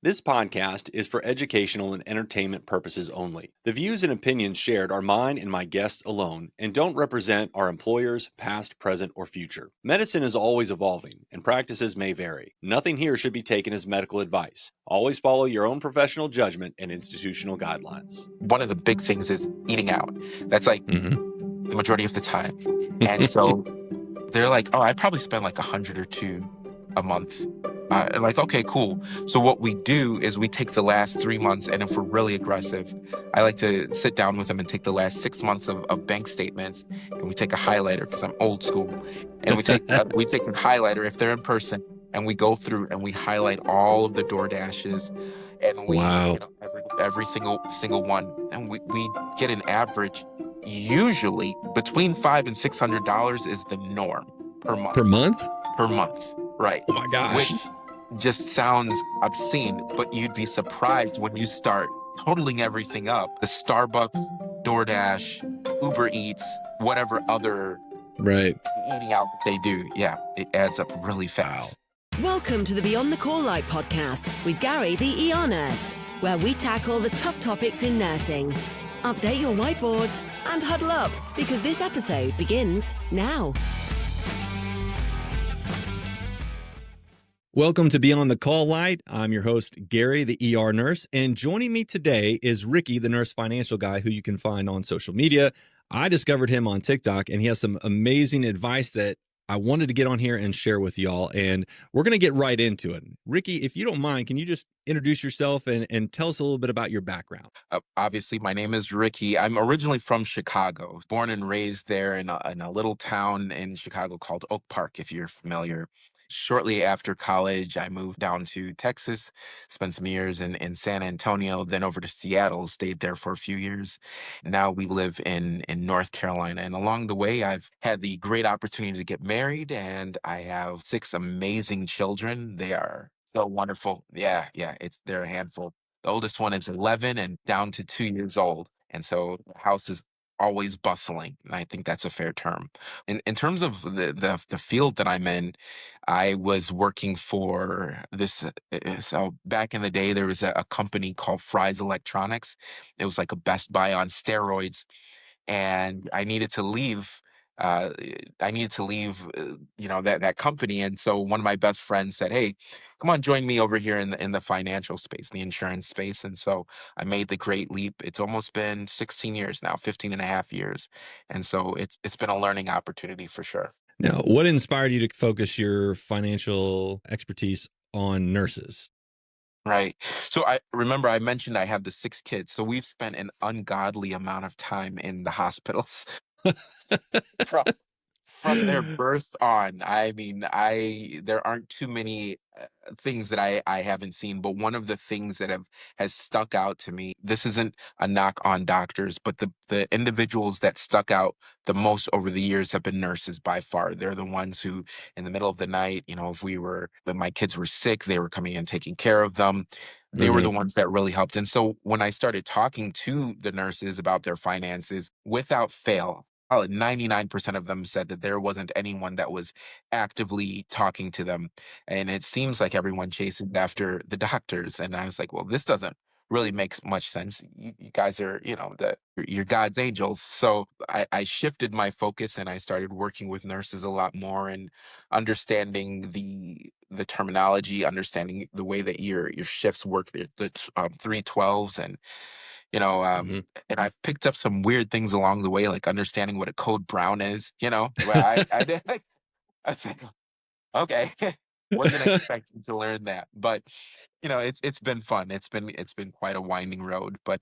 This podcast is for educational and entertainment purposes only. The views and opinions shared are mine and my guests alone and don't represent our employers, past, present, or future. Medicine is always evolving and practices may vary. Nothing here should be taken as medical advice. Always follow your own professional judgment and institutional guidelines. One of the big things is eating out. That's like the majority of the time. And so they're like, oh, I probably spend like 100 or two a month. Like, okay, cool. So what we do is we take the last 3 months, and if we're really aggressive, I like to sit down with them and take the last 6 months of bank statements, and we take a highlighter because I'm old school, and we take a highlighter if they're in person, and we go through and we highlight all of the door dashes, and we every single one, and we get an average. Usually between $500 and $600 is the norm per month. Per month, right? Oh my gosh! Which just sounds obscene, but you'd be surprised when you start totaling everything up. The Starbucks, DoorDash, Uber Eats, whatever other eating out they do, yeah, it adds up really fast. Welcome to the Beyond the Call Light podcast with Gary, the ER nurse, where we tackle the tough topics in nursing. Update your whiteboards and huddle up because this episode begins now. Welcome to Beyond the Call Light. I'm your host, Gary, the ER nurse, and joining me today is Ricky, the nurse financial guy who you can find on social media. I discovered him on TikTok, and he has some amazing advice that I wanted to get on here and share with y'all, and we're going to get right into it. Ricky, if you don't mind, can you just introduce yourself and tell us a little bit about your background? Obviously, my name is Ricky. I'm originally from Chicago, born and raised there in a little town in Chicago called Oak Park, if you're familiar. Shortly after college, I moved down to Texas, spent some years in San Antonio, then over to Seattle, stayed there for a few years. Now we live in North Carolina. And along the way, I've had the great opportunity to get married, and I have 6 amazing children. They are so wonderful. Yeah, they're a handful. The oldest one is 11 and down to 2 years old. And so the house is always bustling. And I think that's a fair term. In terms of the field that I'm in, I was working for this. So back in the day, there was a company called Fry's Electronics. It was like a Best Buy on steroids, and I needed to leave. That company, and so one of my best friends said, "Hey, come on, join me over here in the financial space, the insurance space." And so I made the great leap. It's almost been 16 years now, 15 and a half years, and so it's been a learning opportunity for sure. Now, what inspired you to focus your financial expertise on nurses? Right. So I remember I mentioned I have the 6 kids. So we've spent an ungodly amount of time in the hospitals from, from their birth on. I mean, there aren't too many things that I haven't seen, but one of the things that has stuck out to me, this isn't a knock on doctors, but the individuals that stuck out the most over the years have been nurses by far. They're the ones who, in the middle of the night, when my kids were sick, they were coming in taking care of them. They were the ones that really helped. And so when I started talking to the nurses about their finances, without fail, 99% of them said that there wasn't anyone that was actively talking to them. And it seems like everyone chases after the doctors. And I was like, well, this doesn't really make much sense. You guys are, you're God's angels. So I shifted my focus and I started working with nurses a lot more and understanding the terminology, understanding the way that your shifts work, the 312s, and and I picked up some weird things along the way, like understanding what a code brown is, where I did. I was like, okay, wasn't expecting to learn that, but it's been fun. It's been quite a winding road, but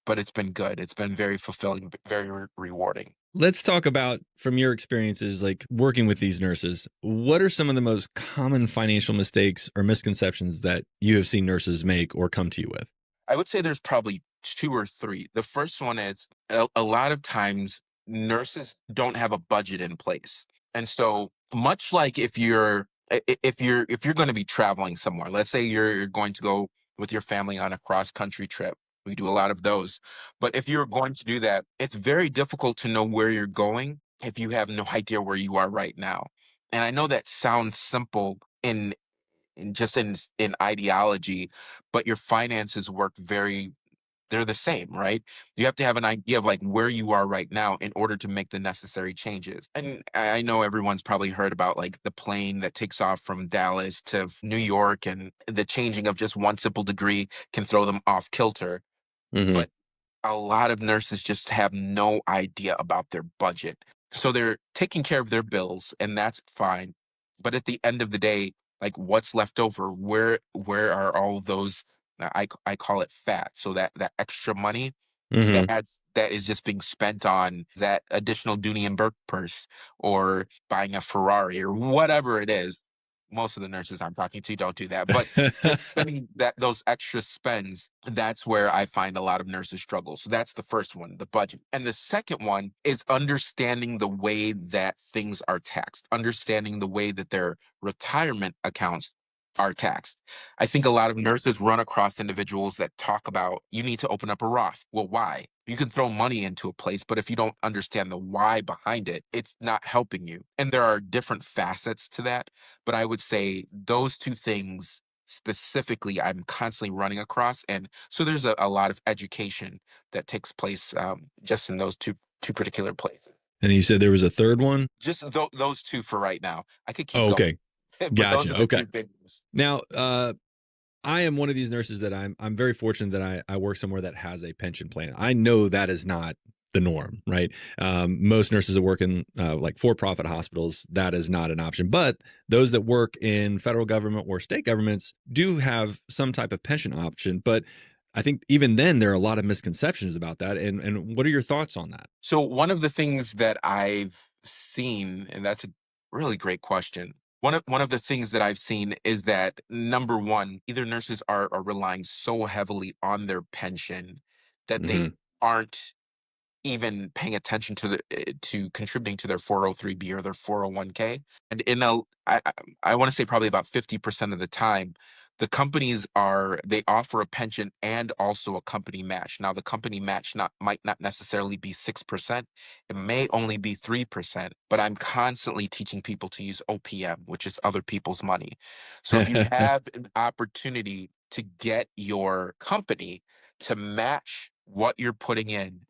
it's been good. It's been very fulfilling, very rewarding. Let's talk about, from your experiences, like working with these nurses, what are some of the most common financial mistakes or misconceptions that you have seen nurses make or come to you with? I would say there's probably 2 or 3. The first one is a lot of times nurses don't have a budget in place. And so much like if you're going to be traveling somewhere, let's say you're going to go with your family on a cross country trip. We do a lot of those. But if you're going to do that, it's very difficult to know where you're going if you have no idea where you are right now. And I know that sounds simple just in ideology, but your finances work they're the same, right? You have to have an idea of like where you are right now in order to make the necessary changes. And I know everyone's probably heard about like the plane that takes off from Dallas to New York, and the changing of just one simple degree can throw them off kilter. Mm-hmm. But a lot of nurses just have no idea about their budget. So they're taking care of their bills, and that's fine. But at the end of the day, like what's left over? Where are all those? I call it fat. So that extra money Mm-hmm. that is just being spent on that additional Dooney and Burke purse, or buying a Ferrari, or whatever it is. Most of the nurses I'm talking to don't do that, but just spending those extra spends, that's where I find a lot of nurses struggle. So that's the first one, the budget. And the second one is understanding the way that things are taxed, understanding the way that their retirement accounts are taxed. I think a lot of nurses run across individuals that talk about, you need to open up a Roth. Well, why? You can throw money into a place, but if you don't understand the why behind it, it's not helping you. And there are different facets to that. But I would say those two things specifically, I'm constantly running across. And so there's a lot of education that takes place just in those two particular places. And you said there was a third one? Just those two for right now. I could keep Oh, going. okay. But Gotcha. those are the Okay. two big ones. Now, I am one of these nurses that I'm very fortunate that I work somewhere that has a pension plan. I know that is not the norm, right? Most nurses that work in like for-profit hospitals, that is not an option. But those that work in federal government or state governments do have some type of pension option. But I think even then there are a lot of misconceptions about that. And what are your thoughts on that? So one of the things that I've seen, and that's a really great question. One of the things that I've seen is that, number one, either nurses are relying so heavily on their pension that they aren't even paying attention to contributing to their 403b or their 401k. And I want to say probably about 50% of the time, the companies they offer a pension and also a company match. Now the company match might not necessarily be 6%. It may only be 3%, but I'm constantly teaching people to use OPM, which is other people's money. So if you have an opportunity to get your company to match what you're putting in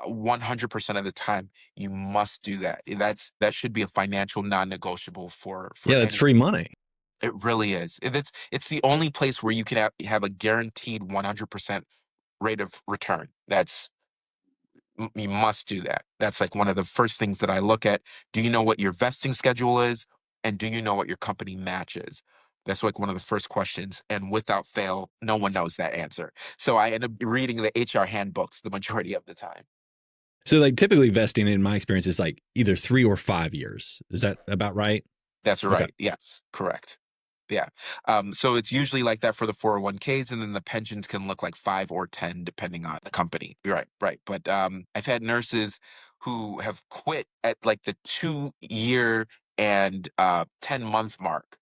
100% of the time, you must do that. That should be a financial non-negotiable for Yeah, that's any. free money. It really is. It's the only place where you can have a guaranteed 100% rate of return. You must do that. That's like one of the first things that I look at. Do you know what your vesting schedule is? And do you know what your company matches? That's like one of the first questions. And without fail, no one knows that answer. So I end up reading the HR handbooks the majority of the time. So like typically vesting in my experience is like either 3 or 5 years. Is that about right? That's right. Okay. Yes, correct. Yeah. So it's usually like that for the 401ks, and then the pensions can look like 5 or 10 depending on the company. Right, right. But I've had nurses who have quit at like the 2 year and 10-month mark.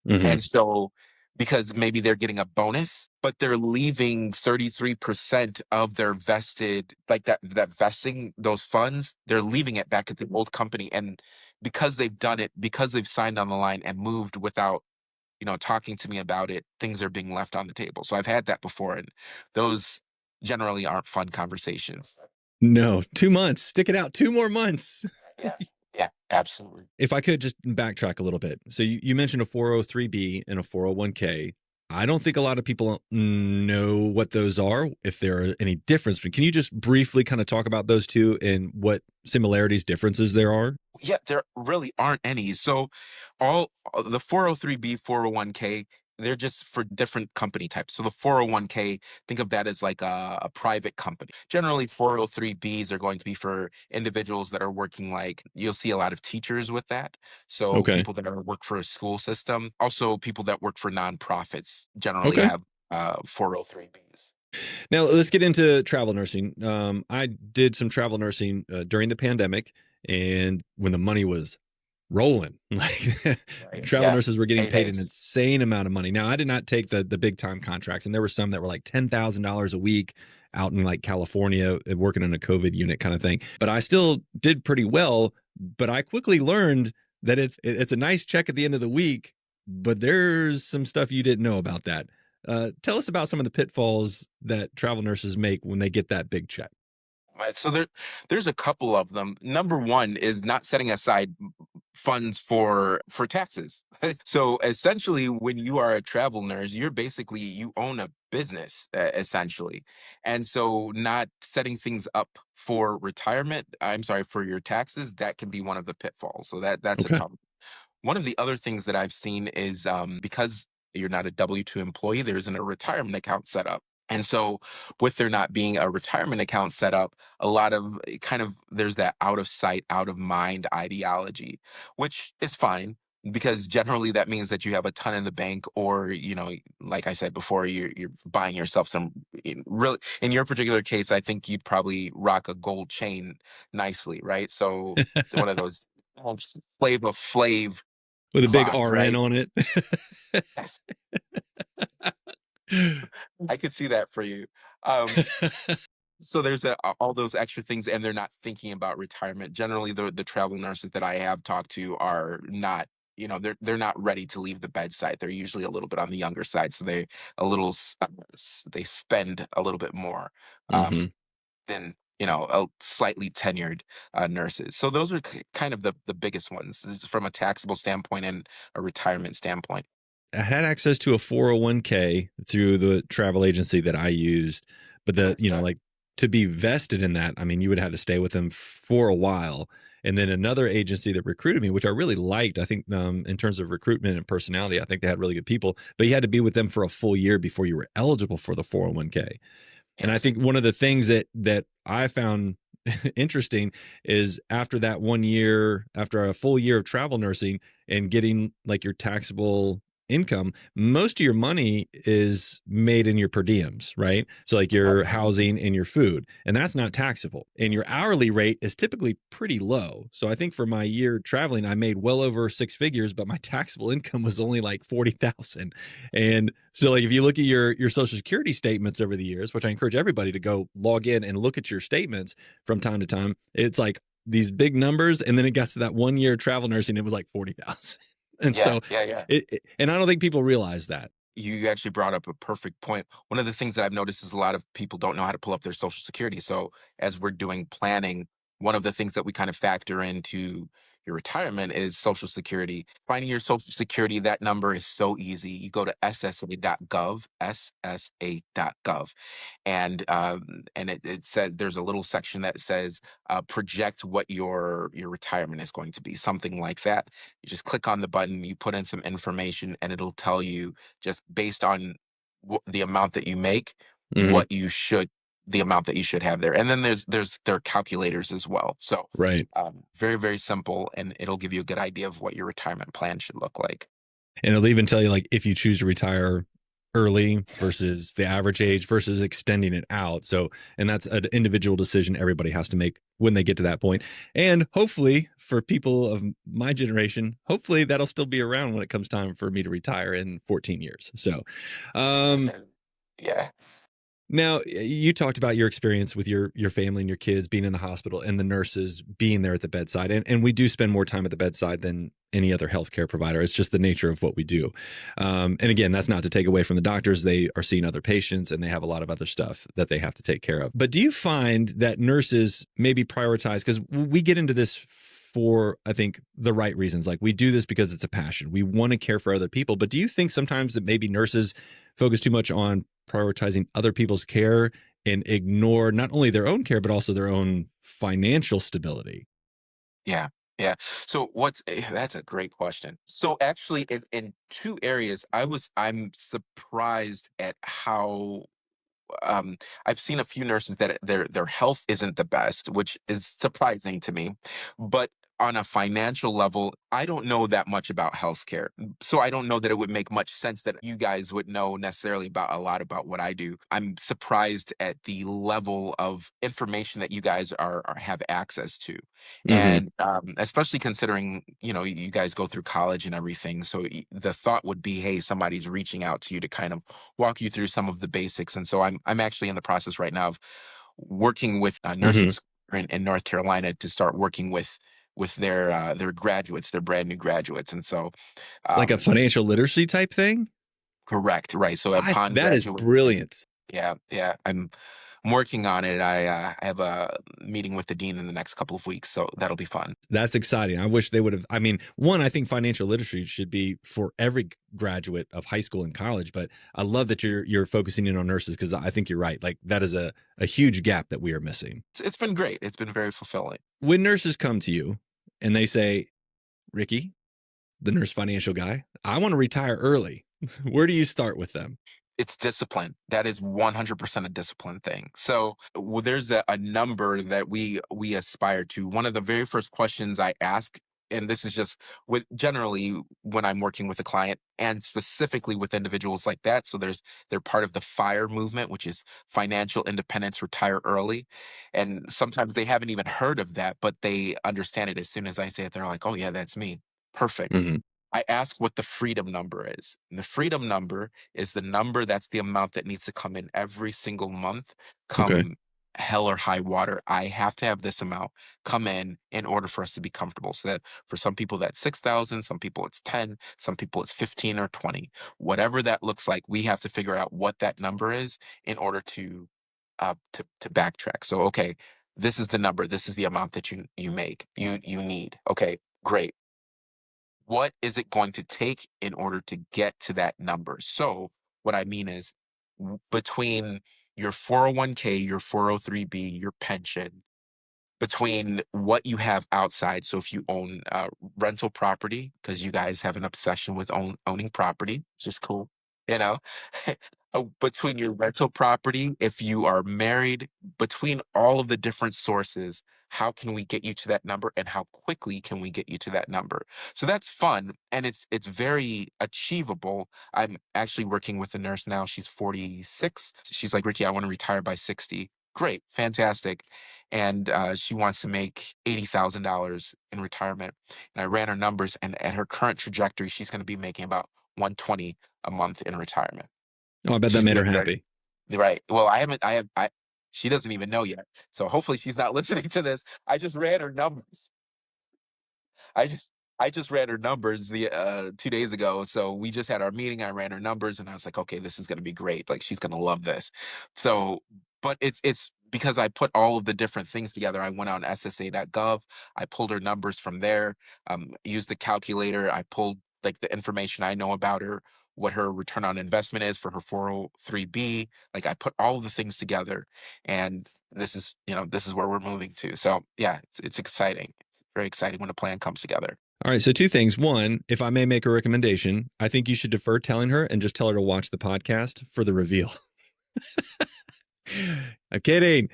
Mm-hmm. And so because maybe they're getting a bonus, but they're leaving 33% of their vested, like that vesting, those funds, they're leaving it back at the old company. And because they've done it, because they've signed on the line and moved without, talking to me about it, things are being left on the table. So I've had that before, and those generally aren't fun conversations. No, 2 months. Stick it out 2 more months. Yeah. Yeah, absolutely. If I could just backtrack a little bit. So you mentioned a 403b and a 401k. I don't think a lot of people know what those are, if there are any difference. But can you just briefly kind of talk about those two and what similarities, differences there are? Yeah, there really aren't any. So all the 403b, 401k, they're just for different company types. So the 401k, think of that as like a private company. Generally, 403bs are going to be for individuals that are working, like you'll see a lot of teachers with that. So Okay. people that work for a school system, also people that work for nonprofits generally have 403bs. Now let's get into travel nursing. I did some travel nursing during the pandemic, and when the money was rolling, like travel nurses were getting paid an insane amount of money. Now I did not take the big time contracts, and there were some that were like $10,000 a week out in like California working in a COVID unit kind of thing. But I still did pretty well. But I quickly learned that it's a nice check at the end of the week, but there's some stuff you didn't know about that. Tell us about some of the pitfalls that travel nurses make when they get that big check. Right. So there's a couple of them. Number one is not setting aside funds for taxes. So essentially, when you are a travel nurse, you own a business essentially, and so not setting things up for retirement. I'm sorry, for your taxes, that can be one of the pitfalls. So that's a Okay. tough. One of the other things that I've seen is because you're not a W-2 employee, there isn't a retirement account set up. And so, with there not being a retirement account set up, a lot of kind of there's that out of sight, out of mind ideology, which is fine because generally that means that you have a ton in the bank, or like I said before, you're buying yourself some really. In your particular case, I think you'd probably rock a gold chain nicely, right? So one of those Flavor Flav With a big clocks, RN right? on it. Yes, I could see that for you. Um, so there's all those extra things, and they're not thinking about retirement. Generally, the travel nurses that I have talked to are not, they're not ready to leave the bedside. They're usually a little bit on the younger side, so they spend a little bit more hmm than a slightly tenured nurses. So those are kind of the biggest ones from a taxable standpoint and a retirement standpoint. I had access to a 401k through the travel agency that I used, but Okay. like to be vested in that, I mean, you would have to stay with them for a while. And then another agency that recruited me, which I really liked, I think in terms of recruitment and personality, I think they had really good people, but you had to be with them for a full year before you were eligible for the 401k. And I Yes. think one of the things that I found interesting is after that 1 year, after a full year of travel nursing and getting like your taxable income, most of your money is made in your per diems, right? So like Yep. your housing and your food, and that's not taxable. And your hourly rate is typically pretty low. So I think for my year traveling, I made well over six figures, but my taxable income was only like 40,000. And so like if you look at your social security statements over the years, which I encourage everybody to go log in and look at your statements from time to time, it's like these big numbers, and then it got to that 1 year travel nursing, it was like 40,000. And Yeah, so yeah, yeah. and I don't think people realize that. You actually brought up a perfect point. One of the things that I've noticed is a lot of people don't know how to pull up their social security. So as we're doing planning, one of the things that we kind of factor into your retirement is social security. Finding your social security, that number is so easy. You go to ssa.gov, ssa.gov, and it says there's a little section that says project what your retirement is going to be, something like that. You just click on the button, you put in some information, and it'll tell you just based on the amount that you make, hmm the amount that you should have there. And then there are calculators as well. So Right. very, very simple, and it'll give you a good idea of what your retirement plan should look like. And it'll even tell you like if you choose to retire early versus the average age versus extending it out. So, and that's an individual decision everybody has to make when they get to that point. And hopefully for people of my generation, hopefully that'll still be around when it comes time for me to retire in 14 years. So, um, Listen, yeah. now, you talked about your experience with your family and your kids being in the hospital and the nurses being there at the bedside. And we do spend more time at the bedside than any other healthcare provider. It's just the nature of what we do. And again, that's not to take away from the doctors. They are seeing other patients and they have a lot of other stuff that they have to take care of. But do you find that nurses maybe prioritize, because we get into this for, I think, the right reasons. Like we do this because it's a passion. We want to care for other people. But do you think sometimes that maybe nurses focus too much on prioritizing other people's care and ignore not only their own care, but also their own financial stability? Yeah. Yeah. So that's a great question. So actually in two areas, I'm surprised at how I've seen a few nurses that their health isn't the best, which is surprising to me. But on a financial level, I don't know that much about healthcare. So I don't know that it would make much sense that you guys would know necessarily about a lot about what I do. I'm surprised at the level of information that you guys have access to. hmm And especially considering, you guys go through college and everything. So the thought would be, hey, somebody's reaching out to you to kind of walk you through some of the basics. And so I'm actually in the process right now of working with hmm nurses in North Carolina to start working with their graduates, their brand new graduates. And so Like a financial literacy type thing? correct, right. So upon That is graduation, brilliant. yeah, I'm working on it. I have a meeting with the dean in the next couple of weeks, so that'll be fun. That's exciting. I wish they would have. I mean, one, I think financial literacy should be for every graduate of high school and college, but I love that you're focusing in on nurses because I think you're right. Like that is a huge gap that we are missing. It's been great. It's been very fulfilling. When nurses come to you and they say, Ricky, the nurse financial guy, I want to retire early. Where do you start with them? It's discipline. That is 100% a discipline thing. So there's a number that we aspire to. One of the very first questions I ask, and this is just with generally when I'm working with a client and specifically with individuals like that. So they're part of the FIRE movement, which is financial independence, retire early. And sometimes they haven't even heard of that, but they understand it as soon as I say it. They're like, oh yeah, that's me. Perfect. Mm-hmm. I ask what the freedom number is. And the freedom number is the number that's the amount that needs to come in every single month, come hell or high water. I have to have this amount come in order for us to be comfortable. So that for some people that's 6,000, some people it's 10, some people it's 15 or 20. Whatever that looks like, we have to figure out what that number is in order to backtrack. So okay, this is the number, this is the amount that you need. Okay, great. What is it going to take in order to get to that number? So what I mean is between your 401k, your 403b, your pension, between what you have outside. So if you own rental property, because you guys have an obsession with owning property, which is cool, you know, between your rental property, if you are married, between all of the different sources, how can we get you to that number and how quickly can we get you to that number? So that's fun and it's very achievable. I'm actually working with a nurse now. She's 46. She's like, Ricky, I want to retire by 60. Great, fantastic. And she wants to make $80,000 in retirement. And I ran her numbers, and at her current trajectory, she's going to be making about 120 a month in retirement. Oh, I bet that She's made her doing happy. right. Well, she doesn't even know yet. So hopefully she's not listening to this. I just ran her numbers. I just ran her numbers the 2 days ago. So we just had our meeting. I ran her numbers and I was like, okay, this is gonna be great. Like she's gonna love this. So, but it's because I put all of the different things together. I went on SSA.gov. I pulled her numbers from there. Used the calculator. I pulled like the information I know about her, what her return on investment is for her 403b. Like I put all of the things together, and this is where we're moving to. So yeah, it's exciting. It's very exciting when a plan comes together. All right. So two things. One, if I may make a recommendation, I think you should defer telling her and just tell her to watch the podcast for the reveal. I'm kidding.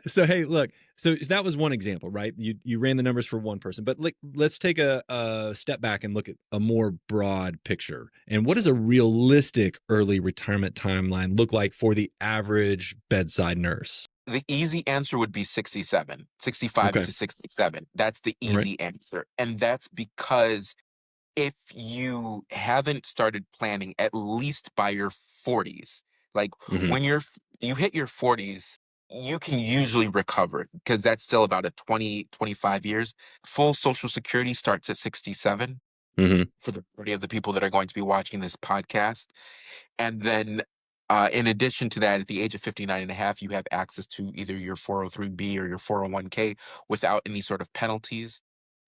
So, hey, look, so that was one example, right? You ran the numbers for one person, but let's take a step back and look at a more broad picture. And what does a realistic early retirement timeline look like for the average bedside nurse? The easy answer would be 65 Okay. to 67. That's the easy answer. And that's because if you haven't started planning at least by your 40s, like when you hit your 40s, you can usually recover because that's still about a 25 years. Full Social Security starts at 67 for the majority of the people that are going to be watching this podcast. And then in addition to that, at the age of 59 and a half, you have access to either your 403b or your 401k without any sort of penalties.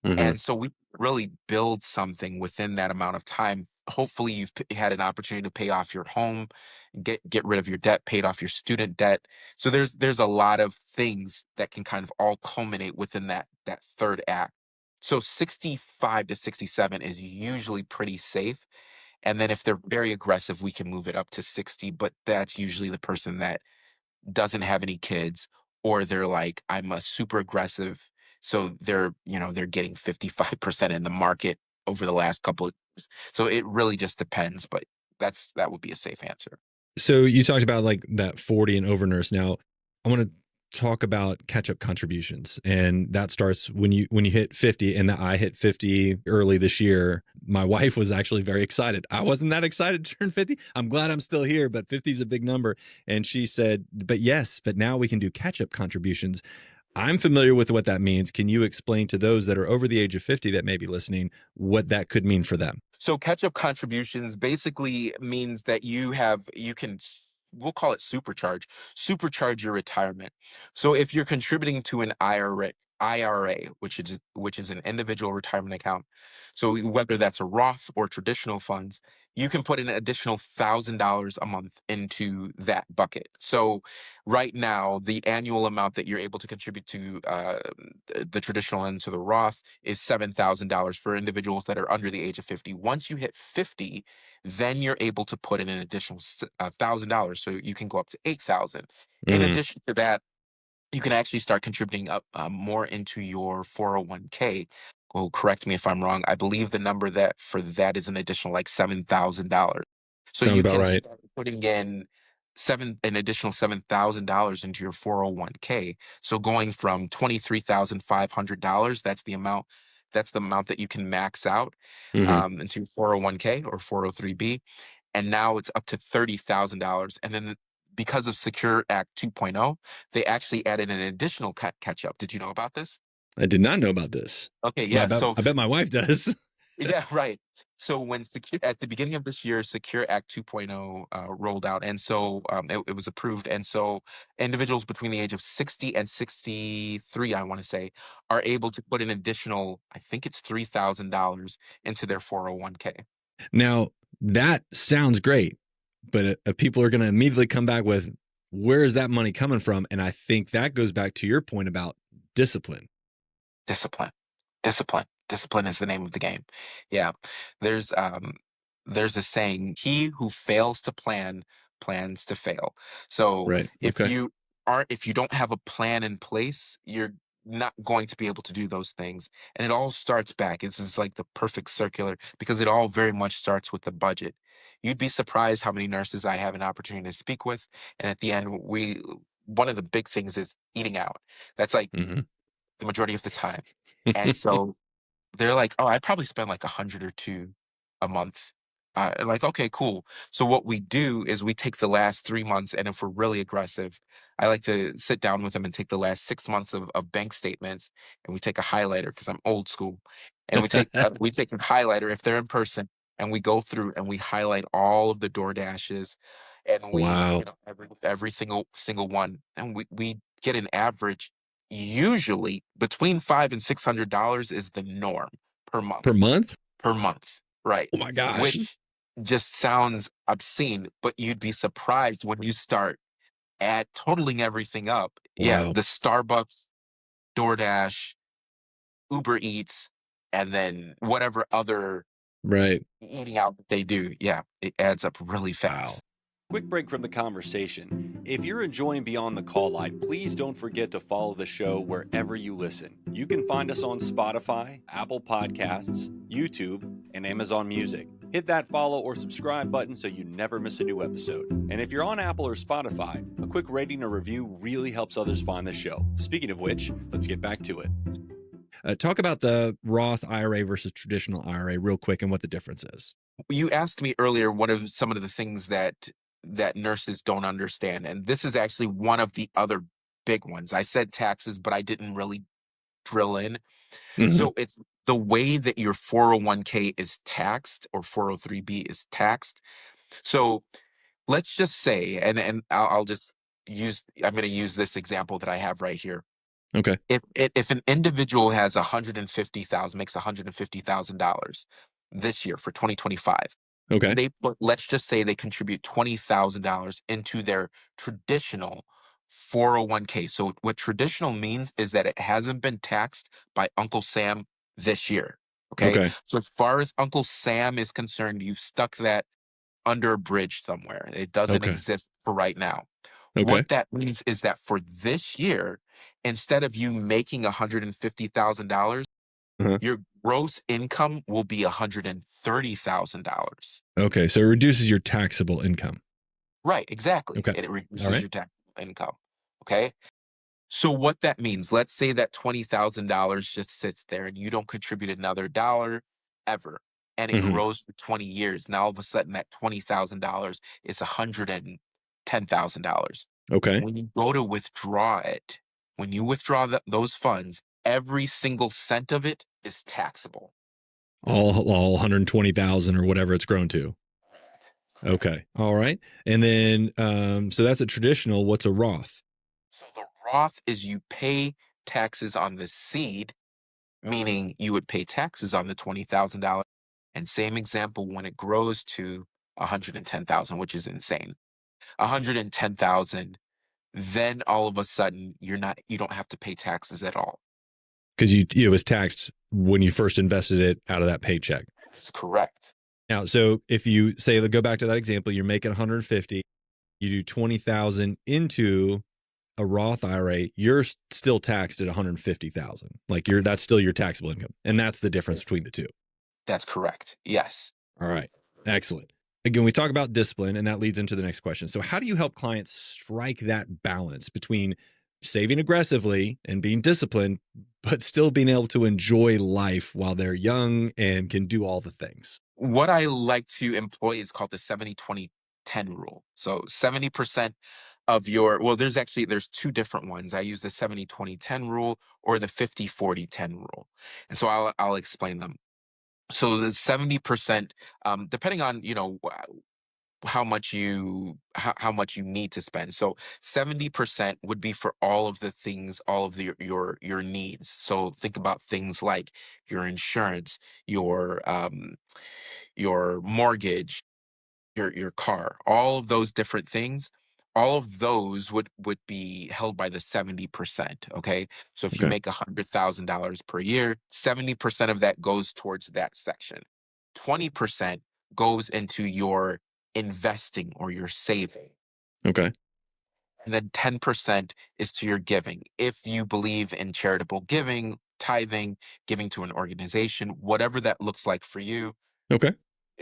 And so we really build something within that amount of time. Hopefully you've had an opportunity to pay off your home, get rid of your debt, paid off your student debt. So there's a lot of things that can kind of all culminate within that third act. So 65 to 67 is usually pretty safe. And then if they're very aggressive, we can move it up to 60, but that's usually the person that doesn't have any kids, or they're like, I'm a super aggressive. So they're getting 55% in the market over the last couple of years. So it really just depends, but that would be a safe answer. So you talked about like that 40 and over nurse. Now I want to talk about catch-up contributions, and that starts when you hit 50. And I hit 50 early this year. My wife was actually very excited. I wasn't that excited to turn 50. I'm glad I'm still here, but 50 is a big number. And she said, but now we can do catch-up contributions. I'm familiar with what that means. Can you explain to those that are over the age of 50 that may be listening what that could mean for them? So catch-up contributions basically means that you can, we'll call it supercharge your retirement. So if you're contributing to an IRA, which is an individual retirement account, so whether that's a Roth or traditional funds, you can put an additional $1,000 a month into that bucket. So right now, the annual amount that you're able to contribute to the traditional and to the Roth is $7,000 for individuals that are under the age of 50. Once you hit 50, then you're able to put in an additional $1,000, so you can go up to 8,000. In Mhm. addition to that, you can actually start contributing up more into your 401k. Well, correct me if I'm wrong. I believe the number that for that is an additional like $7,000. So Sounds you about can right. start putting in an additional $7,000 into your 401k. So going from $23,500, that's the amount that you can max out Mhm. into your 401k or 403b, and now it's up to $30,000. And then because of Secure Act 2.0, they actually added an additional catch up. Did you know about this? I did not know about this, Okay, but yeah. So I bet my wife does. yeah, right. So when at the beginning of this year, Secure Act 2.0 rolled out, and so it was approved, and so individuals between the age of 60 and 63, I want to say, are able to put an additional, I think it's $3,000 into their 401k. Now, that sounds great, but people are going to immediately come back with, where is that money coming from? And I think that goes back to your point about discipline. Discipline. Discipline is the name of the game. Yeah. There's there's a saying, he who fails to plan plans to fail. So Right. if Okay. if you don't have a plan in place, you're not going to be able to do those things. And it all starts back. This is like the perfect circular because it all very much starts with the budget. You'd be surprised how many nurses I have an opportunity to speak with. And at the end, one of the big things is eating out. That's like Mhm. the majority of the time. And so they're like, "Oh, I probably spend like 100 or 2 a month." Like, "Okay, cool." So what we do is we take the last 3 months, and if we're really aggressive, I like to sit down with them and take the last 6 months of bank statements, and we take a highlighter because 'cause I'm old school, and we take a highlighter if they're in person, and we go through and we highlight all of the door dashes, and we, Wow. every single one, and we get an average. Usually between $500 and $600 is the norm per Per month. month? Per month, right? Oh my gosh. Which just sounds obscene, but you'd be surprised when you start at totaling everything up. Yeah, Wow. the Starbucks, DoorDash, Uber Eats, and then whatever other Right. eating out that they do. Yeah, it adds up really Wow. fast. Quick break from the conversation. If you're enjoying Beyond the Call Light, please don't forget to follow the show wherever you listen. You can find us on Spotify, Apple Podcasts, YouTube, and Amazon Music. Hit that follow or subscribe button so you never miss a new episode. And if you're on Apple or Spotify, a quick rating or review really helps others find the show. Speaking of which, let's get back to it. Talk about the Roth IRA versus traditional IRA real quick and what the difference is. You asked me earlier what are some of the things that nurses don't understand, and this is actually one of the other big ones. I said taxes, but I didn't really drill in. Mhm. So it's the way that your 401k is taxed or 403b is taxed. So let's just say, and I'll just I'm going to use this example that I have right here. Okay. If an individual has 150,000, makes $150,000 this year for 2025, Okay. let's just say they contribute $20,000 into their traditional 401k. So what traditional means is that it hasn't been taxed by Uncle Sam this year. Okay. Okay. So as far as Uncle Sam is concerned, you've stuck that under a bridge somewhere. It doesn't Okay. exist for right now. Okay. What that means is that for this year, instead of you making $150,000, Uh-huh. your gross income will be $130,000. Okay. So it reduces your taxable income. Right, exactly. Okay. It All reduces right. your taxable income. Okay. So what that means, let's say that $20,000 just sits there and you don't contribute another dollar ever, and it Mhm. grows for 20 years. Now all of a sudden that $20,000 is $110,000. Okay. When you go to withdraw it, when you withdraw those funds, every single cent of it is taxable. All 120,000 or whatever it's grown to. Okay. All right. And then, so that's a traditional. What's a Roth? So the Roth is you pay taxes on the seed, meaning you would pay taxes on the $20,000. And same example when it grows to 110,000, which is insane. 110,000, then all of a sudden you don't have to pay taxes at all. Because it was taxed when you first invested it out of that paycheck. That's correct. Now, so if you say, go back to that example, you're making 150, you do 20,000 into a Roth IRA, you're still taxed at 150,000. Like that's still your taxable income. And that's the difference between the two. That's correct. Yes. All right. Excellent. Again, we talk about discipline, and that leads into the next question. So how do you help clients strike that balance between saving aggressively and being disciplined, but still being able to enjoy life while they're young and can do all the things? What I like to employ is called the 70-20-10 rule. So 70% of there's two different ones. I use the 70-20-10 rule or the 50-40-10 rule. And so I'll explain them. So the 70%, depending on, how much you need to spend. So 70% would be for all of the things, all of your needs. So think about things like your insurance, your mortgage, your car, all of those different things. All of those would be held by the 70%. Okay. So if you Okay. make $100,000 per year, 70% of that goes towards that section. 20% goes into your investing or your saving. Okay. And then 10% is to your giving. If you believe in charitable giving, tithing, giving to an organization, whatever that looks like for you, Okay.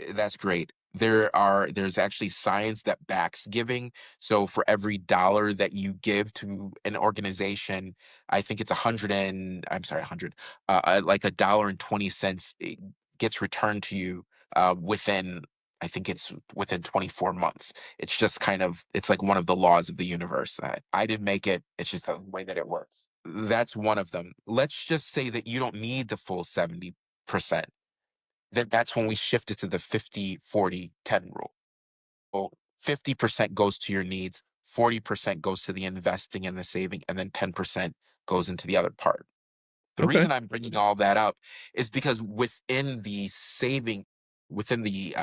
that's great. There's actually science that backs giving. So for every dollar that you give to an organization, I think it's 100, like $1.20 gets returned to you within, I think it's within 24 months. It's just it's like one of the laws of the universe. I didn't make it. It's just the way that it works. That's one of them. Let's just say that you don't need the full 70%. Then that's when we shifted to the 50-40-10 rule. So 50% goes to your needs, 40% goes to the investing and the saving, and then 10% goes into the other part. The Okay. reason I'm bringing all that up is because within the saving, within the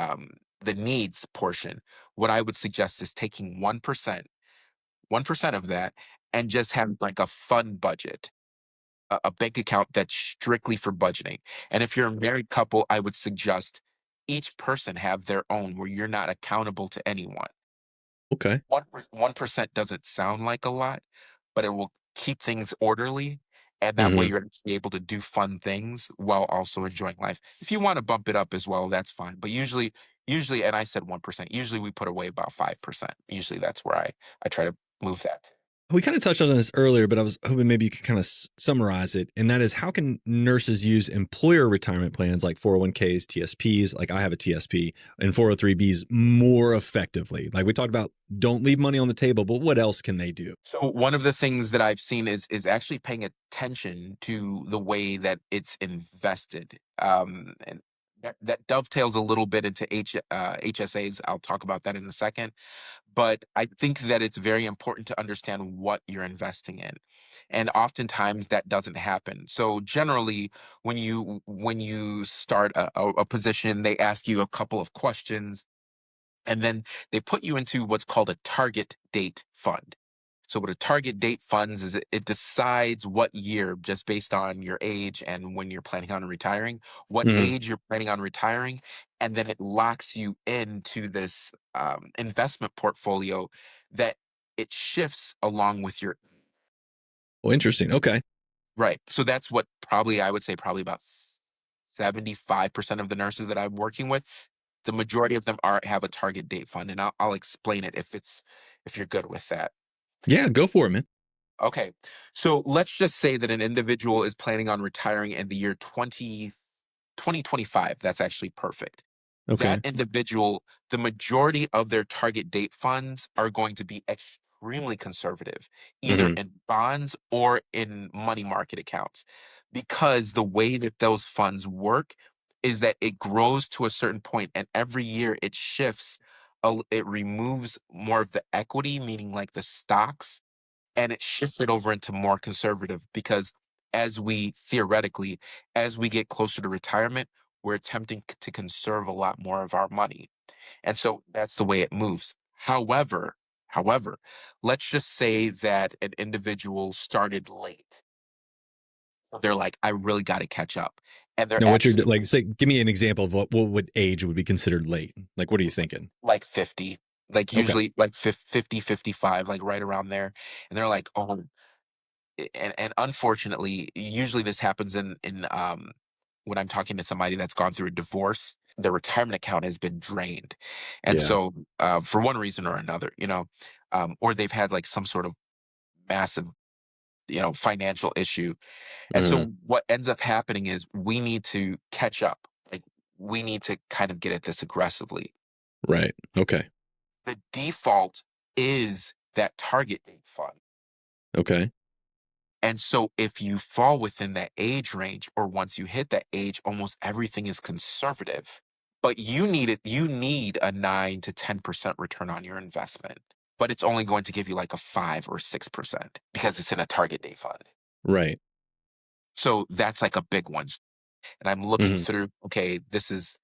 needs portion, what I would suggest is taking 1% of that, and just have like a fun budget, a bank account that's strictly for budgeting. And if you're a married couple, I would suggest each person have their own where you're not accountable to anyone. Okay. 1% doesn't sound like a lot, but it will keep things orderly. And that way you're actually able to do fun things while also enjoying life. If you want to bump it up as well, that's fine. But usually, and I said 1%, usually we put away about 5%. Usually that's where I try to move that. We kind of touched on this earlier, but I was hoping maybe you could kind of summarize it. And that is, how can nurses use employer retirement plans like 401ks, TSPs, like I have a TSP, and 403bs more effectively? Like we talked about, don't leave money on the table, but what else can they do? So one of the things that I've seen is actually paying attention to the way that it's invested. And that dovetails a little bit into HSAs. I'll talk about that in a second. But I think that it's very important to understand what you're investing in. And oftentimes that doesn't happen. So generally, when you start a position, they ask you a couple of questions, and then they put you into what's called a target date fund. So what a target date funds is, it decides what year, just based on your age and when you're planning on retiring, what age you're planning on retiring, and then it locks you into this investment portfolio that it shifts along with your. Well, interesting. Okay. Right. So that's what I would say probably about 75% of the nurses that I'm working with, the majority of them have a target date fund, and I'll explain it if you're good with that. Yeah, go for it, man. Okay. So let's just say that an individual is planning on retiring in the year 2025. That's actually perfect. Okay. That individual, the majority of their target date funds are going to be extremely conservative, either in bonds or in money market accounts, because the way that those funds work is that it grows to a certain point, and every year it shifts. It removes more of the equity, meaning like the stocks, and it shifts it over into more conservative because theoretically, as we get closer to retirement, we're attempting to conserve a lot more of our money. And so that's the way it moves. However, let's just say that an individual started late. So they're like, I really got to catch up. And they're Now, what you're actually like, say, give me an example of what would age would be considered late. Like, what are you thinking? like 50, like Okay. usually like 50, 55, like right around there. And they're like, oh, and unfortunately, usually this happens in when I'm talking to somebody that's gone through a divorce, their retirement account has been drained, and Yeah. so for one reason or another, or they've had like some sort of massive, financial issue, and Mhm. so what ends up happening is we need to catch up, like we need to kind of get at this aggressively. Right. Okay. The default is that target date fund. Okay. And so if you fall within that age range, or once you hit that age, almost everything is conservative. But you need a 9 to 10% return on your investment. But it's only going to give you like a 5 or 6% because it's in a target date fund. Right. So that's like a big one. And I'm looking Mhm. through, okay, this is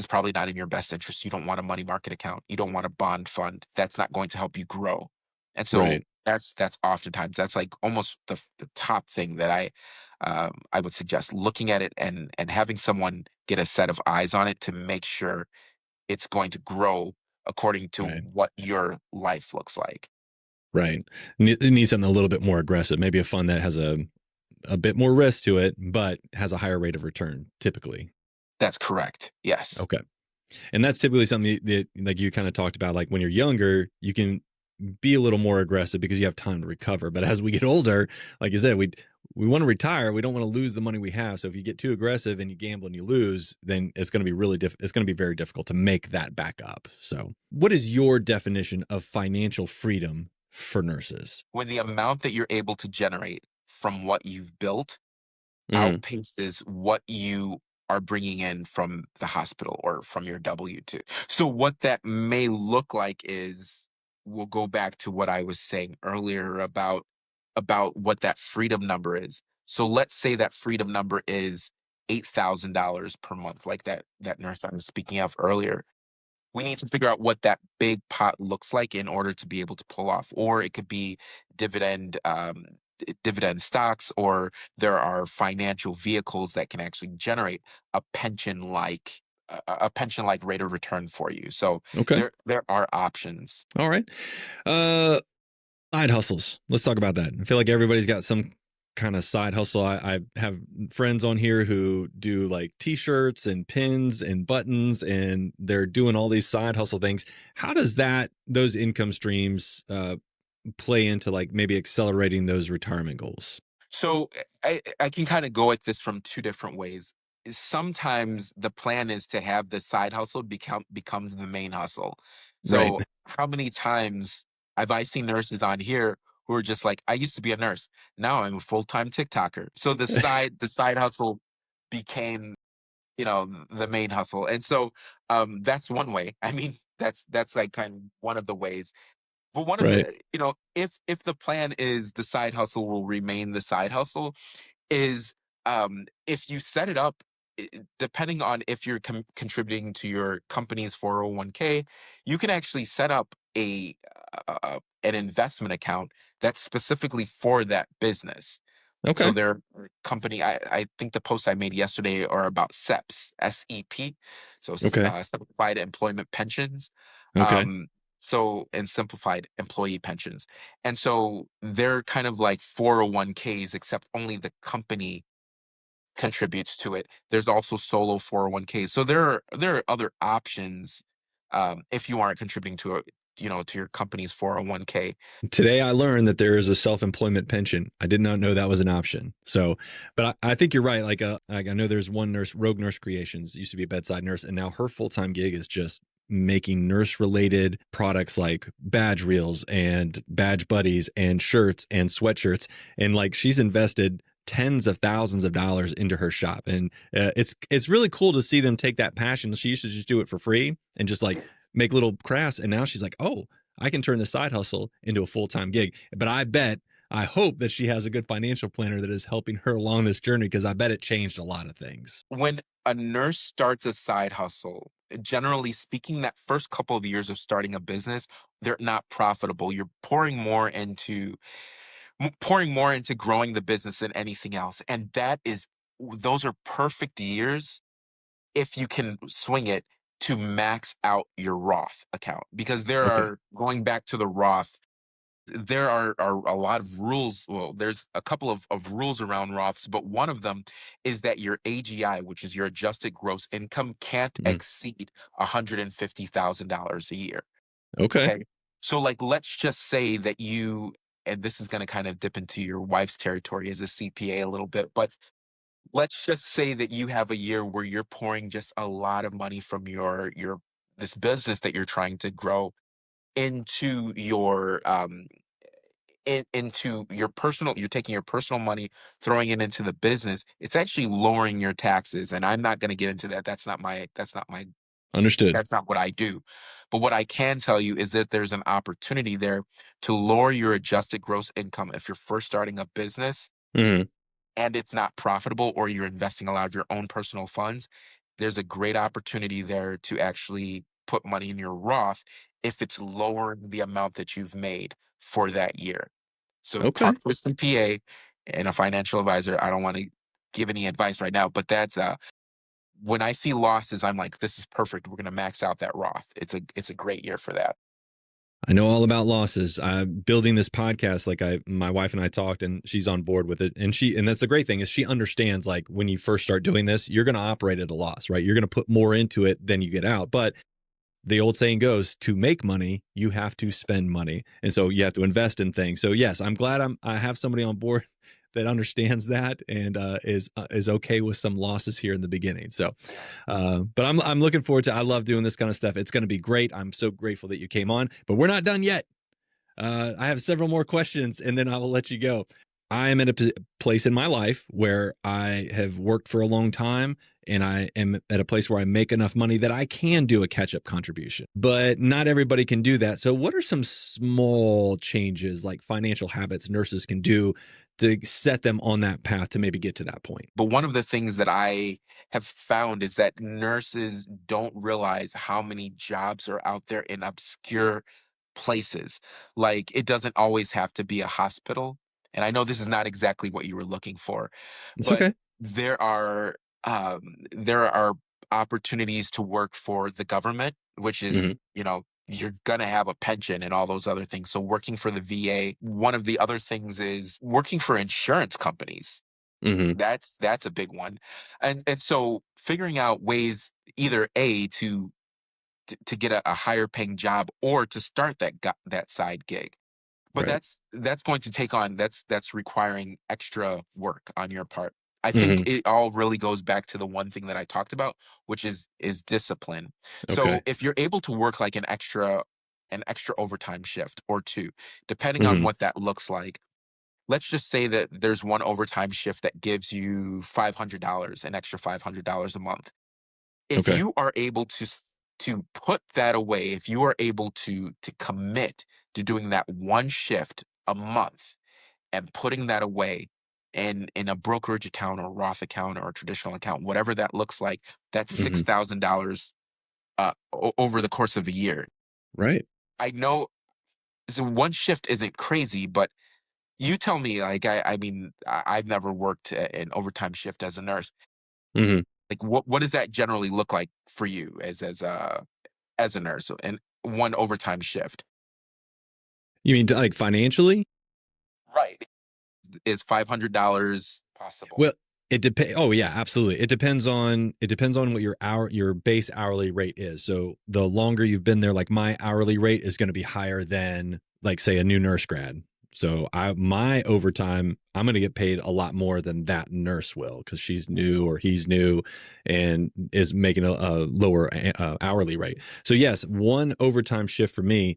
probably not in your best interest. You don't want a money market account. You don't want a bond fund. That's not going to help you grow. And so Right. that's oftentimes that's like almost the top thing that I would suggest looking at it and having someone get a set of eyes on it to make sure it's going to grow according to Right. what your life looks like. Right. It needs something a little bit more aggressive. Maybe a fund that has a bit more risk to it, but has a higher rate of return typically. That's correct. Yes. Okay. And that's typically something that, like you kind of talked about, like when you're younger, you can be a little more aggressive because you have time to recover. But as we get older, like you said, we want to retire. We don't want to lose the money we have. So if you get too aggressive and you gamble and you lose, then it's going to be it's going to be very difficult to make that back up. So what is your definition of financial freedom for nurses? When the amount that you're able to generate from what you've built Mhm. outpaces what you are bringing in from the hospital or from your W-2. So what that may look like is we'll go back to what I was saying earlier about what that freedom number is. So let's say that freedom number is $8,000 per month, like that nurse I was speaking of earlier. We need to figure out what that big pot looks like in order to be able to pull off. Or it could be dividend dividend stocks, or there are financial vehicles that can actually generate a pension like rate of return for you. So Okay. there are options. All right. Uh, Side hustles. Let's talk about that. I feel like everybody's got some kind of side hustle. I have friends on here who do like t-shirts and pins and buttons, and they're doing all these side hustle things. How does those income streams play into like maybe accelerating those retirement goals? So I can kind of go at this from two different ways. Sometimes the plan is to have the side hustle becomes the main hustle. Right. So how many times have I seen nurses on here who are just like, I used to be a nurse, now I'm a full-time TikToker. So the side hustle became, the main hustle. And so that's one way. I mean, that's like kind of one of the ways. But one of Right. the, if the plan is the side hustle will remain the side hustle, is if you set it up, depending on if you're contributing to your company's 401k, you can actually set up an investment account that's specifically for that business. So Okay. their company, I think the posts I made yesterday are about SEPs, SEP, so Okay. simplified employment pensions. Okay. Um, and simplified employee pensions. And so they're kind of like 401ks, except only the company contributes to it. There's also solo 401ks. So there are other options if you aren't contributing to your company's 401k. Today I learned that there is a self-employment pension. I did not know that was an option. So, but I think you're right. Like I know there's one nurse, Rogue Nurse Creations, used to be a bedside nurse, and now her full-time gig is just making nurse related products like badge reels and badge buddies and shirts and sweatshirts. And like she's invested tens of thousands of dollars into her shop. And it's really cool to see them take that passion. She used to just do it for free and just like make little crafts. And now she's like, oh, I can turn the side hustle into a full-time gig. But I hope that she has a good financial planner that is helping her along this journey, because I bet it changed a lot of things. When a nurse starts a side hustle, generally speaking, that first couple of years of starting a business, they're not profitable. You're pouring more into growing the business than anything else. And those are perfect years if you can swing it to max out your Roth account, because Okay. going back to the Roth, there are a lot of rules. Well, there's a couple of rules around Roths, but one of them is that your AGI, which is your adjusted gross income, can't Mm. exceed $150,000 a year. Okay. Okay. So, like, let's just say that and this is going to kind of dip into your wife's territory as a CPA a little bit, but let's just say that you have a year where you're pouring just a lot of money from this business that you're trying to grow into your personal. You're taking your personal money, throwing it into the business. It's actually lowering your taxes. And I'm not going to get into that. Understood. That's not what I do. But what I can tell you is that there's an opportunity there to lower your adjusted gross income if you're first starting a business Mm-hmm. and it's not profitable, or you're investing a lot of your own personal funds. There's a great opportunity there to actually put money in your Roth if it's lowering the amount that you've made for that year. So Okay. talk to a CPA and a financial advisor. I don't want to give any advice right now, but that's when I see losses, I'm like, this is perfect. We're going to max out that Roth. It's a great year for that. I know all about losses. I'm building this podcast. Like my wife and I talked, and she's on board with it. And that's the great thing is she understands, like, when you first start doing this, you're going to operate at a loss, right? You're going to put more into it than you get out. But the old saying goes, to make money, you have to spend money. And so you have to invest in things. So yes, I'm glad I have somebody on board that understands that and is okay with some losses here in the beginning. So, Yes. but I'm looking forward to. I love doing this kind of stuff. It's going to be great. I'm so grateful that you came on, but we're not done yet. I have several more questions, and then I will let you go. I am at a place in my life where I have worked for a long time, and I am at a place where I make enough money that I can do a catch-up contribution. But not everybody can do that. So what are some small changes, like financial habits, nurses can do to set them on that path to maybe get to that point? But one of the things that I have found is that nurses don't realize how many jobs are out there in obscure places. Like, it doesn't always have to be a hospital. And I know this is not exactly what you were looking for, It's but okay. there are there are opportunities to work for the government, which Hmm. is, you're gonna have a pension and all those other things. So working for the VA, one of the other things is working for insurance companies. Hmm. That's a big one. And so figuring out ways, either to get a higher paying job, or to start that side gig. But Right. that's going to take on that's requiring extra work on your part. I think Hmm. it all really goes back to the one thing that I talked about, which is discipline. So Okay. if you're able to work like an extra overtime shift or two, depending on Hmm. what that looks like. Let's just say that there's one overtime shift that gives you $500, an extra $500 a month. If Okay. you are able to put that away, if you are able to commit to doing that one shift a month and putting that away in a brokerage account or Roth account or a traditional account, whatever that looks like, that's Hmm. $6,000 over the course of a year. Right. I know, so one shift isn't crazy, but you tell me, like, I mean, I've never worked an overtime shift as a nurse. Hmm. Like, what does that generally look like for you as a nurse, and one overtime shift? You mean like financially? Right. Is $500 possible? Well, it depends. Oh yeah, absolutely. It depends on what your base hourly rate is. So the longer you've been there, like my hourly rate is going to be higher than, like, say, a new nurse grad. So my overtime, I'm going to get paid a lot more than that nurse will, because she's new or he's new and is making a lower hourly rate. So yes, one overtime shift for me.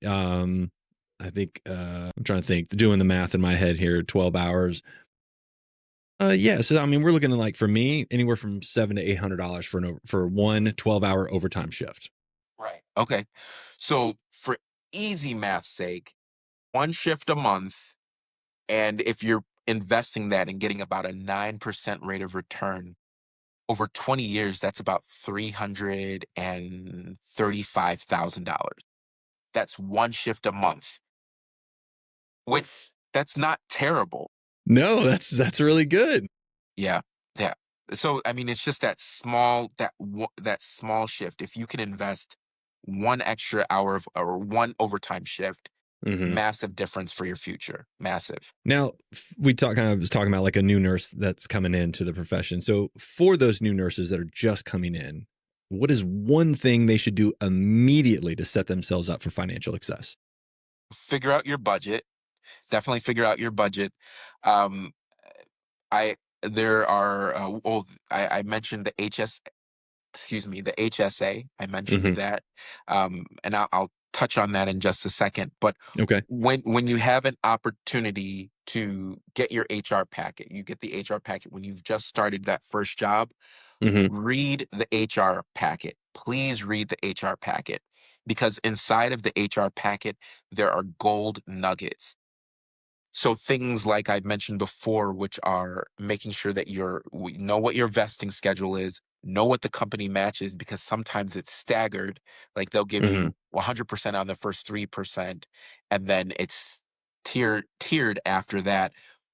I think I'm trying to think, doing the math in my head here, 12 hours. Yeah, so I mean, we're looking at, like, for me, anywhere from $700 to $800 for one 12-hour overtime shift. Right. Okay. So for easy math's sake, one shift a month, and if you're investing that and getting about a 9% rate of return over 20 years, that's about $335,000. That's one shift a month, which that's not terrible. No, that's really good. Yeah. Yeah. So I mean, it's just that small shift. If you can invest one extra hour of or one overtime shift, Hmm. massive difference for your future. Massive. Now, we was talking about, like, a new nurse that's coming into the profession. So for those new nurses that are just coming in, what is one thing they should do immediately to set themselves up for financial success? Figure out your budget. Definitely figure out your budget. Um, I there are I mentioned the the HSA. I mentioned Hmm. that, and I'll touch on that in just a second. But Okay. when you have an opportunity to get your HR packet, you get the HR packet when you've just started that first job. Hmm. Read the HR packet. Please read the HR packet, because inside of the HR packet there are gold nuggets. So things like I've mentioned before, which are making sure that we know what your vesting schedule is, know what the company matches, because sometimes it's staggered. Like they'll give Hmm. you 100% on the first 3%, and then it's tiered after that.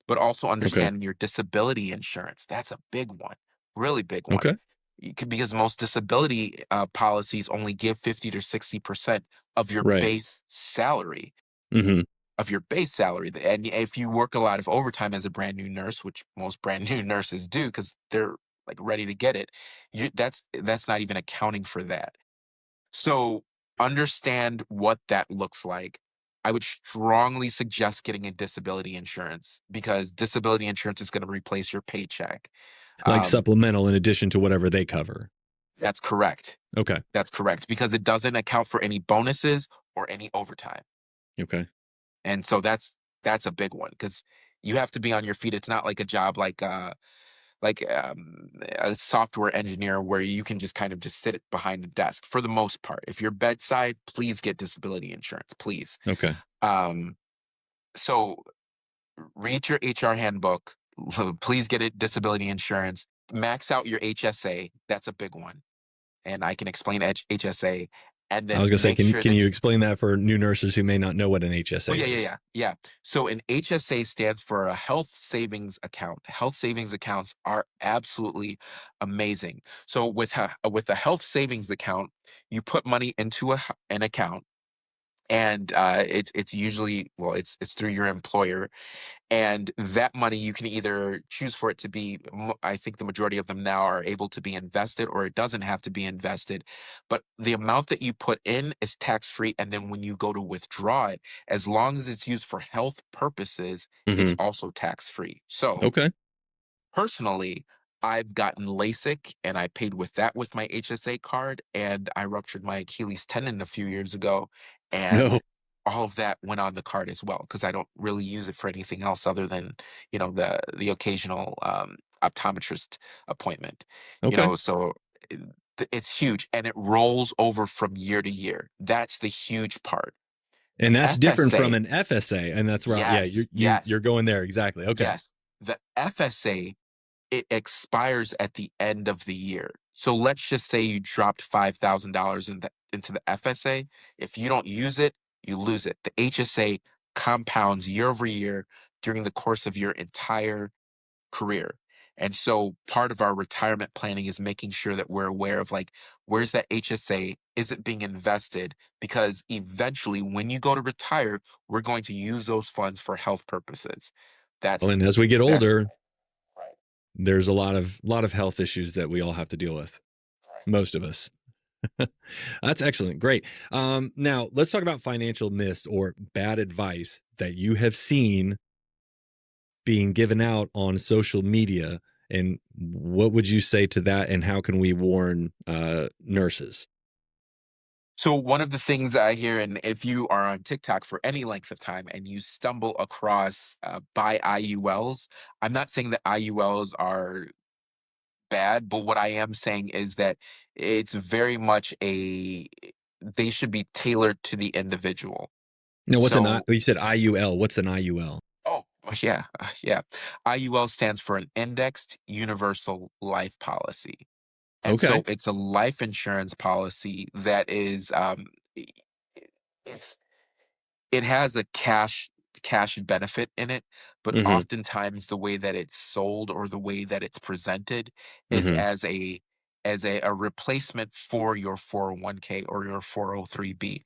But also Okay. understanding your disability insurance. That's a big one, really big one. Okay. Because most disability policies only give 50 to 60% of your Right. base salary Hmm. And if you work a lot of overtime as a brand new nurse, which most brand new nurses do because they're like ready to get it, that's not even accounting for that. So understand what that looks like. I would strongly suggest getting a disability insurance, because disability insurance is going to replace your paycheck. Like Um, supplemental in addition to whatever they cover. that's correct. Okay. That's correct, because it doesn't account for any bonuses or any overtime. Okay. And so that's a big one, because you have to be on your feet. It's not like a job like a software engineer where you can just kind of just sit behind a desk for the most part. If you're bedside, please get disability insurance, please. Okay. Um, so read your HR handbook. Please get it disability insurance. Max out your HSA. That's a big one, and I can explain HSA. And I was then gonna say, make sure can that you explain that for new nurses who may not know what an Oh, HSA yeah, is? yeah. So an HSA stands for a health savings account. Health savings accounts are absolutely amazing. So with a health savings account, you put money into an account, and it's usually, well, it's through your employer, and that money you can either choose for it to be, I think the majority of them now are able to be invested, or it doesn't have to be invested. But the amount that you put in is tax free. And then when you go to withdraw it, as long as it's used for health purposes, it's Hmm. also tax free. So Okay. personally, I've gotten LASIK, and I paid with that with my HSA card, and I ruptured my Achilles tendon a few years ago, No. and all of that went on the card as well, because I don't really use it for anything else other than, the occasional optometrist appointment. Okay. So it- it's huge, and it rolls over from year to year. That's the huge part. The And that's different from FSA, an FSA, and that's where, yeah, yes, you're yes, going there exactly. Okay. yes. The FSA, it expires at the end of the year. So let's just say you dropped $5,000 into the FSA. If you don't use it, you lose it. The HSA compounds year over year during the course of your entire career. And so part of our retirement planning is making sure that we're aware of, like, where's that HSA? Is it being invested? Because eventually when you go to retire, we're going to use those funds for health purposes. Well, That's and as we get that's older, right. there's a lot of health issues that we all have to deal with. Right. Most of us. That's excellent. Great. Now let's talk about financial myths or bad advice that you have seen being given out on social media. And what would you say to that? And how can we warn nurses? So one of the things I hear, and if you are on TikTok for any length of time and you stumble across by IULs, I'm not saying that IULs are bad, but what I am saying is that it's very much they should be tailored to the individual. No, So, you said IUL. What's an IUL? oh, yeah, yeah. IUL stands for an Indexed Universal Life Policy. And Okay. so it's a life insurance policy that is i- it's it has a cash benefit in it, but Mm-hmm. oftentimes the way that it's sold or the way that it's presented is Mm-hmm. as a replacement for your 401k or your 403b,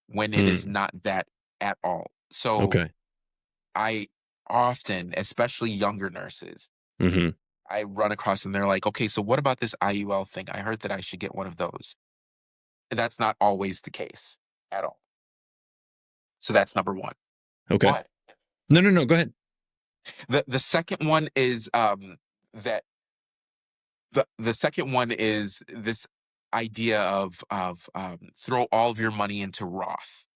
when it is Mm. not that at all. So Okay. I often, especially younger nurses, Mm-hmm. I run across and they're like, okay, so what about this IUL thing? I heard that I should get one of those. That's not always the case at all. So that's number one. Okay. But No. Go ahead. the second one is that the second one is this idea of throw all of your money into Roth.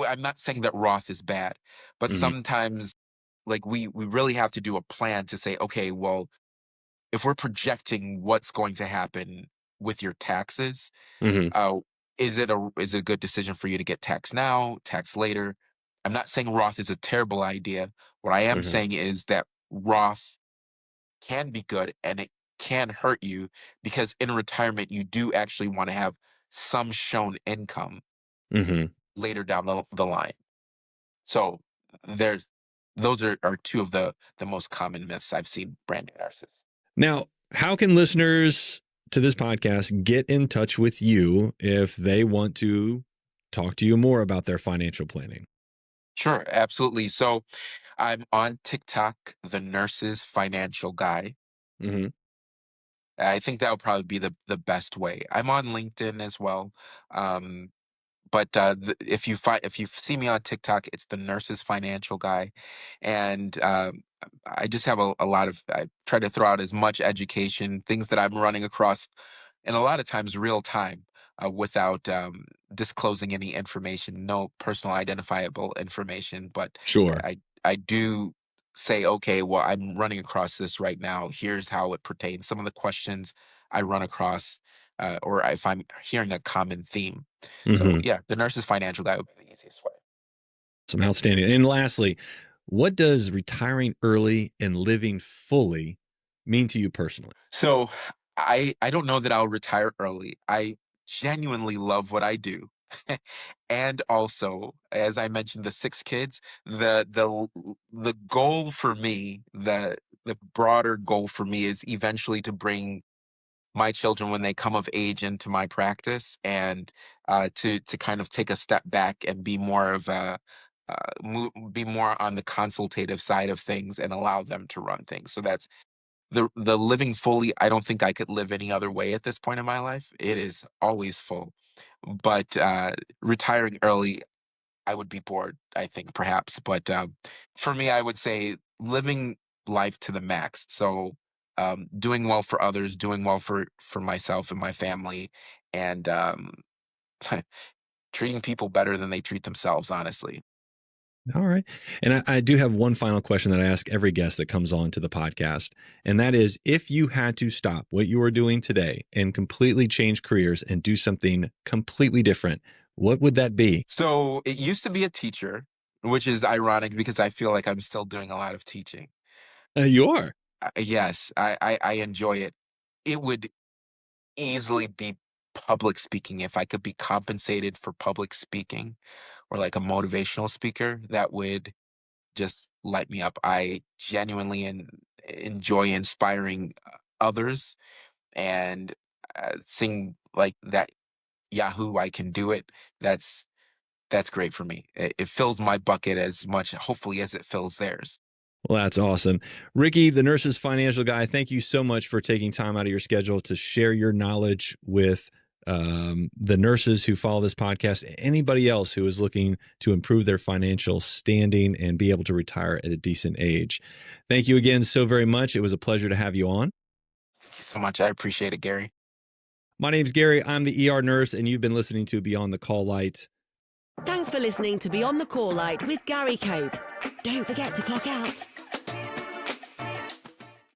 I'm not saying that Roth is bad, but Mm-hmm. sometimes like we really have to do a plan to say, okay, well, if we're projecting what's going to happen with your taxes, Mm-hmm. uh, is it a good decision for you to get taxed now, taxed later? I'm not saying Roth is a terrible idea. What I am Mm-hmm. saying is that Roth can be good and it can hurt you because in retirement you do actually want to have some shown income Mm-hmm. later down the line. So there's those are two of the most common myths I've seen branding nurses. Now, how can listeners to this podcast get in touch with you if they want to talk to you more about their financial planning? Sure, absolutely. So I'm on TikTok, the nurses financial guy. Mm-hmm. I think that would probably be the best way. I'm on LinkedIn as well. Um, but if you see me on TikTok, it's the nurses financial guy, and I just have a lot of I try to throw out as much education, things that I'm running across, and a lot of times real time, without disclosing any information, no personal identifiable information. But Sure. I do say, okay, well, I'm running across this right now. Here's how it pertains. Some of the questions I run across, or if I'm hearing a common theme. So Mm-hmm. yeah, the nurse's financial guy would be the easiest way. Some outstanding. And lastly, what does retiring early and living fully mean to you personally? So I don't know that I'll retire early. I genuinely love what I do. And also, as I mentioned, the six kids, the goal for me, the broader goal for me is eventually to bring my children when they come of age into my practice and to kind of take a step back and be more of a be more on the consultative side of things and allow them to run things. So that's the living fully. I don't think I could live any other way at this point in my life. It is always full, but retiring early, I would be bored, I think, perhaps. But for me, I would say living life to the max. So doing well for others, doing well for myself and my family, and treating people better than they treat themselves, honestly. All right. And I do have one final question that I ask every guest that comes on to the podcast. And that is, if you had to stop what you are doing today and completely change careers and do something completely different, what would that be? So it used to be a teacher, which is ironic because I feel like I'm still doing a lot of teaching. You are. Yes, I enjoy it. It would easily be public speaking if I could be compensated for public speaking or like a motivational speaker. That would just light me up. I genuinely enjoy inspiring others and seeing like that Yahoo, I can do it. That's that's great for me. It fills my bucket as much, hopefully, as it fills theirs. Well, that's awesome. Ricky, the nurse's financial guy, thank you so much for taking time out of your schedule to share your knowledge with the nurses who follow this podcast, anybody else who is looking to improve their financial standing and be able to retire at a decent age. Thank you again so very much. It was a pleasure to have you on. Thank you so much. I appreciate it, Gary. My name's Gary. I'm the ER nurse, and you've been listening to Beyond the Call Light. Thanks for listening to Beyond the Call Light with Gary Cope. Don't forget to clock out.